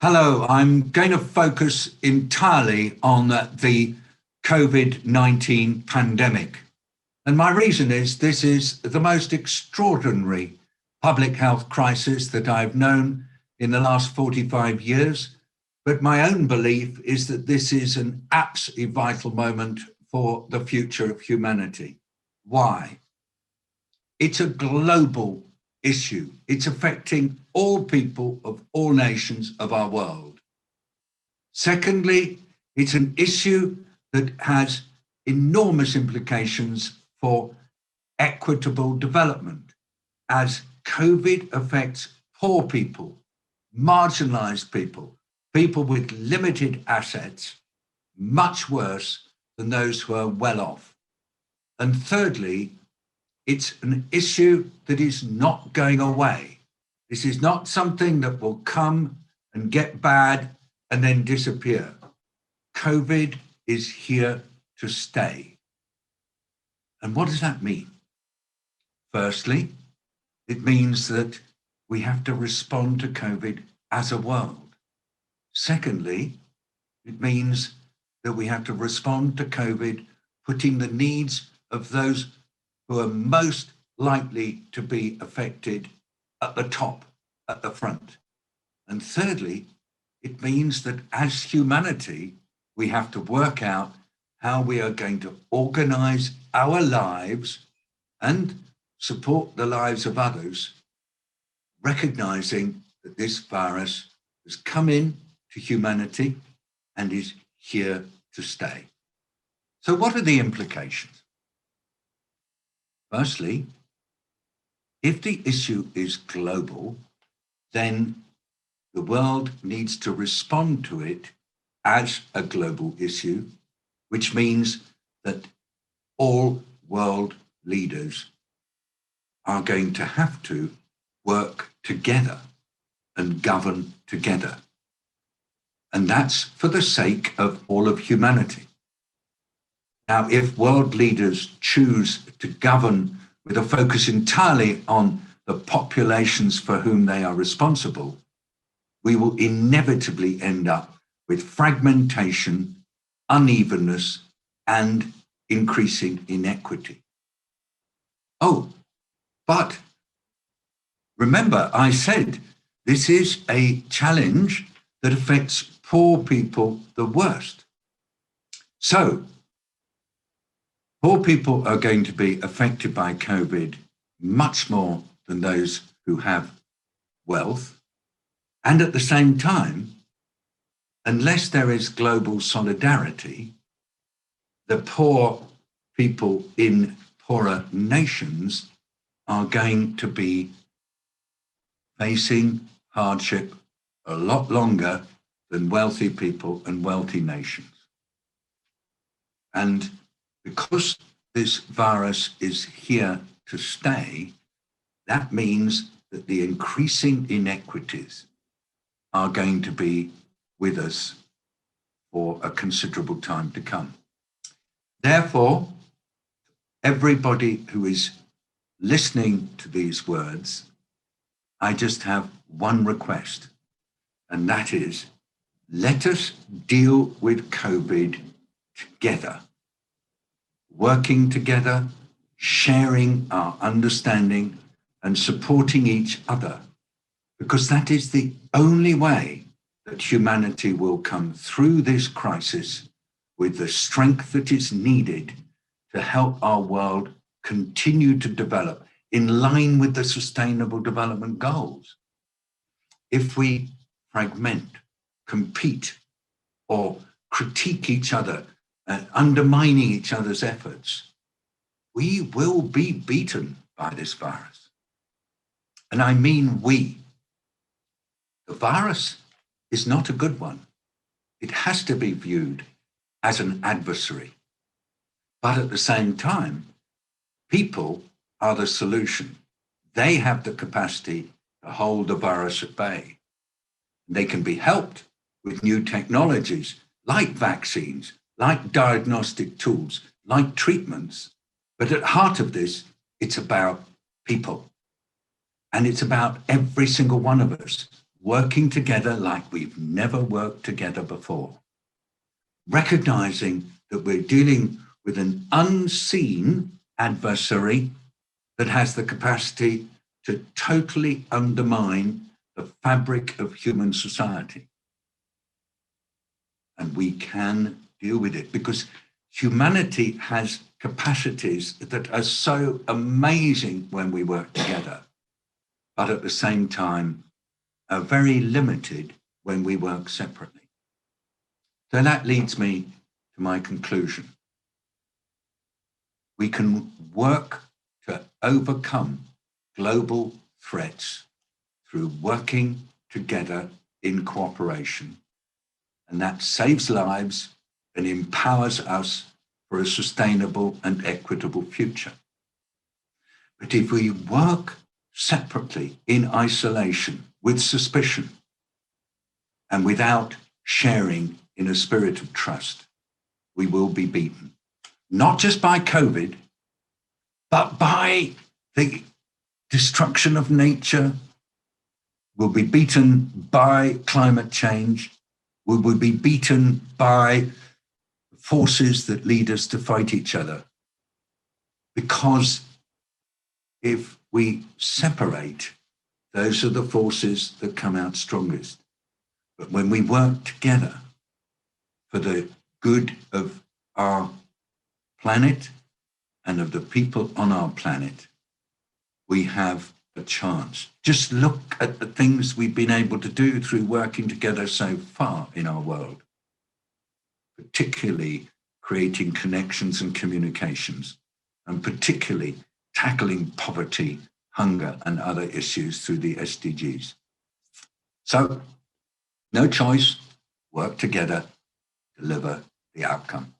Hello, I'm going to focus entirely on the COVID-19 pandemic. And my reason is this is the most extraordinary public health crisis that I've known in the last 45 years. But my own belief is that this is an absolutely vital moment for the future of humanity. Why? It's a global issue. It's affecting all people of all nations of our world. Secondly, it's an issue that has enormous implications for equitable development, as COVID affects poor people, marginalized people, people with limited assets, much worse than those who are well off. And thirdly, it's an issue that is not going away. This is not something that will come and get bad and then disappear. COVID is here to stay. And what does that mean? Firstly, it means that we have to respond to COVID as a world. Secondly, it means that we have to respond to COVID, putting the needs of those who are most likely to be affected at the top, at the front. And thirdly, it means that as humanity, we have to work out how we are going to organize our lives and support the lives of others, recognizing that this virus has come in to humanity and is here to stay. So what are the implications? Firstly, if the issue is global, then the world needs to respond to it as a global issue, which means that all world leaders are going to have to work together and govern together. And that's for the sake of all of humanity. Now, if world leaders choose to govern with a focus entirely on the populations for whom they are responsible, we will inevitably end up with fragmentation, unevenness, and increasing inequity. Oh, but remember, I said this is a challenge that affects poor people the worst. So, poor people are going to be affected by COVID much more than those who have wealth. And at the same time, unless there is global solidarity, the poor people in poorer nations are going to be facing hardship a lot longer than wealthy people and wealthy nations. And because this virus is here to stay, that means that the increasing inequities are going to be with us for a considerable time to come. Therefore, everybody who is listening to these words, I just have one request, and that is, let us deal with COVID together. Working together, sharing our understanding and supporting each other, because that is the only way that humanity will come through this crisis with the strength that is needed to help our world continue to develop in line with the Sustainable Development Goals. If we fragment, compete, or critique each other, undermining each other's efforts, we will be beaten by this virus. And I mean we. The virus is not a good one. It has to be viewed as an adversary. But at the same time, people are the solution. They have the capacity to hold the virus at bay. They can be helped with new technologies like vaccines, like diagnostic tools, like treatments. But at the heart of this, it's about people. And it's about every single one of us working together like we've never worked together before, recognizing that we're dealing with an unseen adversary that has the capacity to totally undermine the fabric of human society. And we can deal with it because humanity has capacities that are so amazing when we work together, but at the same time are very limited when we work separately. So that leads me to my conclusion. We can work to overcome global threats through working together in cooperation. And that saves lives and empowers us for a sustainable and equitable future. But if we work separately in isolation, with suspicion, and without sharing in a spirit of trust, we will be beaten. Not just by COVID, but by the destruction of nature. We'll be beaten by climate change. We will be beaten by forces that lead us to fight each other. Because if we separate, those are the forces that come out strongest. But when we work together for the good of our planet and of the people on our planet, we have a chance. Just look at the things we've been able to do through working together so far in our world, particularly creating connections and communications, and particularly tackling poverty, hunger, and other issues through the SDGs. So, no choice, work together, deliver the outcome.